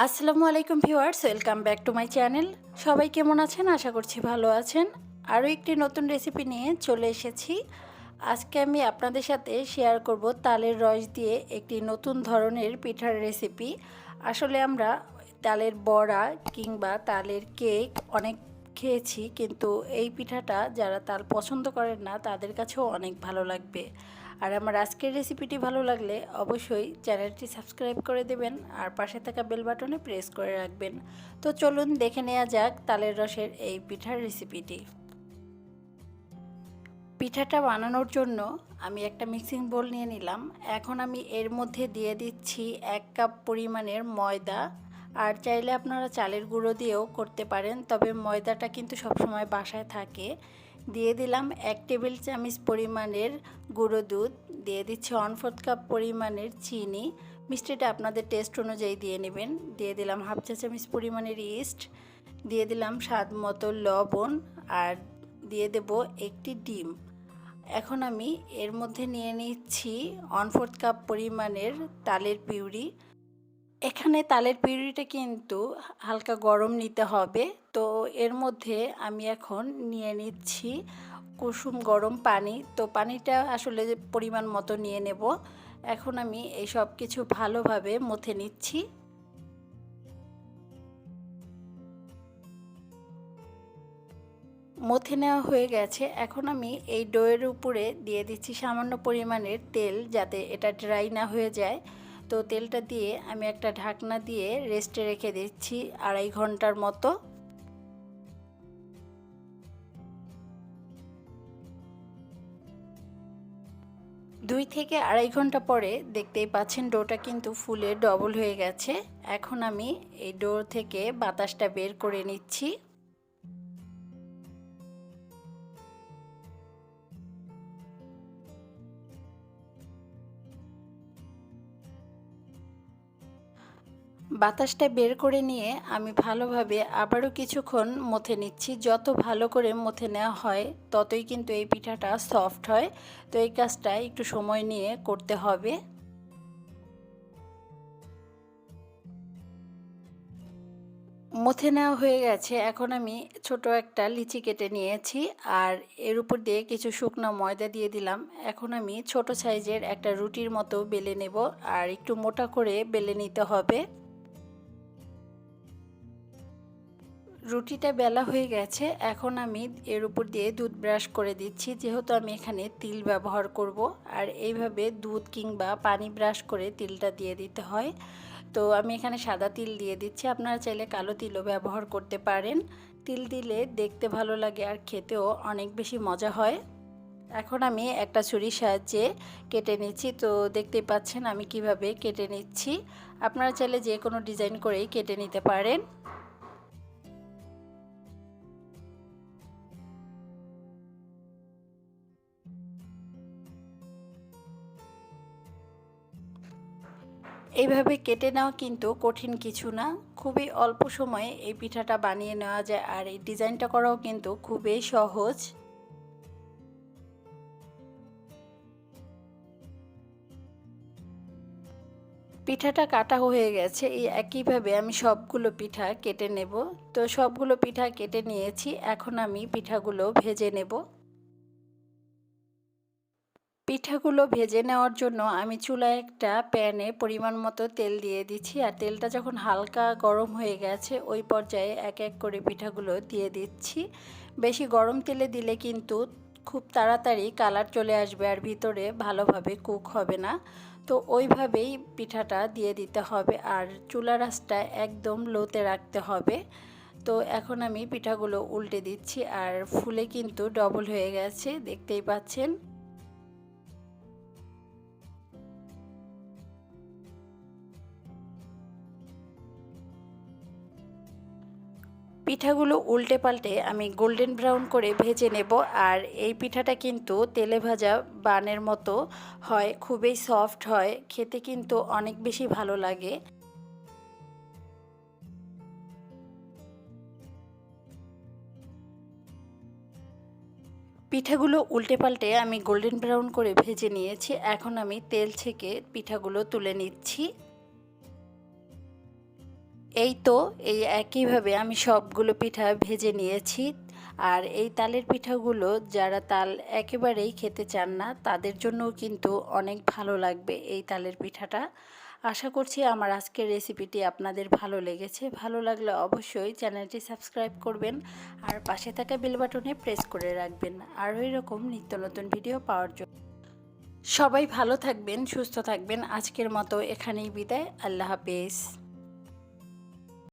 আসসালামু আলাইকুম viewers, welcome back to my channel. সবাই কেমন আছেন? আশা করছি ভালো আছেন। আরও একটি নতুন রেসিপি নিয়ে চলে এসেছি। আজকে আমি আপনাদের সাথে শেয়ার করব তালের রস দিয়ে একটি নতুন ধরনের পিঠার রেসিপি। আসলে আমরা তালের বড়া কিংবা তালের কেক অনেক খেয়েছি, কিন্তু এই পিঠাটা যারা তাল পছন্দ করেন না তাদের কাছেও অনেক ভালো লাগবে। আর আমার আজকের রেসিপিটি ভালো লাগলে অবশ্যই চ্যানেলটি সাবস্ক্রাইব করে দেবেন আর পাশে থাকা বেল বাটনে প্রেস করে রাখবেন। তো চলুন দেখে নেওয়া যাক তালের রসের এই পিঠার রেসিপিটি। পিঠাটা বানানোর জন্য আমি একটা মিক্সিং বোল নিয়ে নিলাম। এখন আমি এর মধ্যে দিয়ে দিচ্ছি 1 কাপ পরিমাণের ময়দা। আর চাইলে আপনারা চালের গুঁড়ো দিয়েও করতে পারেন, তবে ময়দাটা কিন্তু সবসময় বাসায় থাকে। দিয়ে দিলাম 1 টেবিল চামচ পরিমাণের গুঁড়ো দুধ, দিয়ে দিচ্ছি 1/4 কাপ পরিমাণের চিনি, মিষ্টিটা আপনাদের টেস্ট অনুযায়ী দিয়ে নেবেন। দিয়ে দিলাম 1/2 চা চামচ পরিমাণের ইস্ট, দিয়ে দিলাম স্বাদ মতো লবণ আর দিয়ে দেব একটি ডিম। এখন আমি এর মধ্যে নিয়ে নিচ্ছি 1/4 কাপ পরিমাণের তালের পিউরি। এখানে তালের পিউরিটা কিন্তু হালকা গরম নিতে হবে। তো এর মধ্যে আমি এখন নিয়ে নিচ্ছি কুসুম গরম পানি। তো পানিটা আসলে পরিমাণ মতো নিয়ে নেব। এখন আমি এই সব কিছু ভালোভাবে মথে নিচ্ছি। মথে নেওয়া হয়ে গেছে। এখন আমি এই ডোয়ের উপরে দিয়ে দিচ্ছি সামান্য পরিমাণের তেল, যাতে এটা ড্রাই না হয়ে যায়। তো তেলটা দিয়ে আমি একটা ঢাকনা দিয়ে রেস্টে রেখে দিচ্ছি 2.5 ঘন্টার মতো। দুই থেকে 2.5 ঘন্টা পরে দেখতেই পাচ্ছেন ডোটা কিন্তু ফুলে ডবল হয়ে গেছে। এখন আমি এই ডো থেকে বাতাসটা বের করে নিচ্ছি। বাতাসটা বের করে নিয়ে আমি ভালোভাবে আবারও কিছুক্ষণ মথে নিচ্ছি। যত ভালো করে মথে নেওয়া হয় ততই কিন্তু এই পিঠাটা সফট হয়। তো এই কাজটা একটু সময় নিয়ে করতে হবে। মথে নেওয়া হয়ে গেছে। এখন আমি ছোট একটা লিচি কেটে নিয়েছি আর এর উপর দিয়ে কিছু শুকনো ময়দা দিয়ে দিলাম। এখন আমি ছোট সাইজের একটা রুটির মতো বেলে নেব, আর একটু মোটা করে বেলে নিতে হবে। রুটিটা বেলা হয়ে গেছে। এখন আমি এর উপর দিয়ে দুধ ব্রাশ করে দিচ্ছি, যেহেতু আমি এখানে তিল ব্যবহার করব। আর এইভাবে দুধ কিংবা পানি ব্রাশ করে তিলটা দিয়ে দিতে হয়। তো আমি এখানে সাদা তিল দিয়ে দিচ্ছি, আপনারা চাইলে কালো তিলও ব্যবহার করতে পারেন। তিল দিলে দেখতে ভালো লাগে আর খেতেও অনেক বেশি মজা হয়। এখন আমি একটা ছুরির সাহায্যে কেটে নিচ্ছি। তো দেখতেই পাচ্ছেন আমি কিভাবে কেটে নিচ্ছি। আপনারা চাইলে যে কোনো ডিজাইন করেই কেটে নিতে পারেন। এইভাবে কেটে নেওয়া কিন্তু কঠিন কিছু না, খুবই অল্প সময়ে এই পিঠাটা বানিয়ে নেওয়া যায়। আর এই ডিজাইনটা করাও কিন্তু খুবই সহজ। পিঠাটা কাটা হয়ে গেছে। এই একইভাবে আমি সবগুলো পিঠা কেটে নেব। তো সবগুলো পিঠা কেটে নিয়েছি। এখন আমি পিঠাগুলো ভেজে নেব। পিঠাগুলো ভেজে নেওয়ার জন্য আমি চুলায় একটা প্যানে পরিমাণ মতো তেল দিয়ে দিচ্ছি। আর তেলটা যখন হালকা গরম হয়ে গেছে ওই পর্যায়ে এক এক করে পিঠাগুলো দিয়ে দিচ্ছি। বেশি গরম তেলে দিলে কিন্তু খুব তাড়াতাড়ি কালার চলে আসবে আর ভিতরে ভালোভাবে কুক হবে না। তো ওইভাবেই পিঠাটা দিয়ে দিতে হবে, আর চুলার আঁচটা একদম লোতে রাখতে হবে। তো এখন আমি পিঠাগুলো উল্টে দিচ্ছি আর ফুলে কিন্তু ডবল হয়ে গেছে, দেখতেই পাচ্ছেন। পিঠাগুলো উল্টে পাল্টে আমি গোল্ডেন ব্রাউন করে ভেজে নেব। আর এই পিঠাটা কিন্তু তেলে ভাজা বানের মতো হয়, খুবই সফট হয়, খেতে কিন্তু অনেক বেশি ভালো লাগে। পিঠাগুলো উল্টে পাল্টে আমি গোল্ডেন ব্রাউন করে ভেজে নিয়েছি। এখন আমি তেল থেকে পিঠাগুলো তুলে নিচ্ছি। এই তো এই একইভাবে আমি সবগুলো পিঠা ভেজে নিয়েছি। আর এই তালের পিঠাগুলো যারা তাল একেবারেই খেতে চান না তাদের জন্যও কিন্তু অনেক ভালো লাগবে এই তালের পিঠাটা। আশা করছি আমার আজকের রেসিপিটি আপনাদের ভালো লেগেছে। ভালো লাগলে অবশ্যই চ্যানেলটি সাবস্ক্রাইব করবেন আর পাশে থাকা বেল বাটনে প্রেস করে রাখবেন আরও এরকম নিত্য নতুন ভিডিও পাওয়ার জন্য। সবাই ভালো থাকবেন, সুস্থ থাকবেন। আজকের মতো এখানেই বিদায়। আল্লাহ হাফেজ।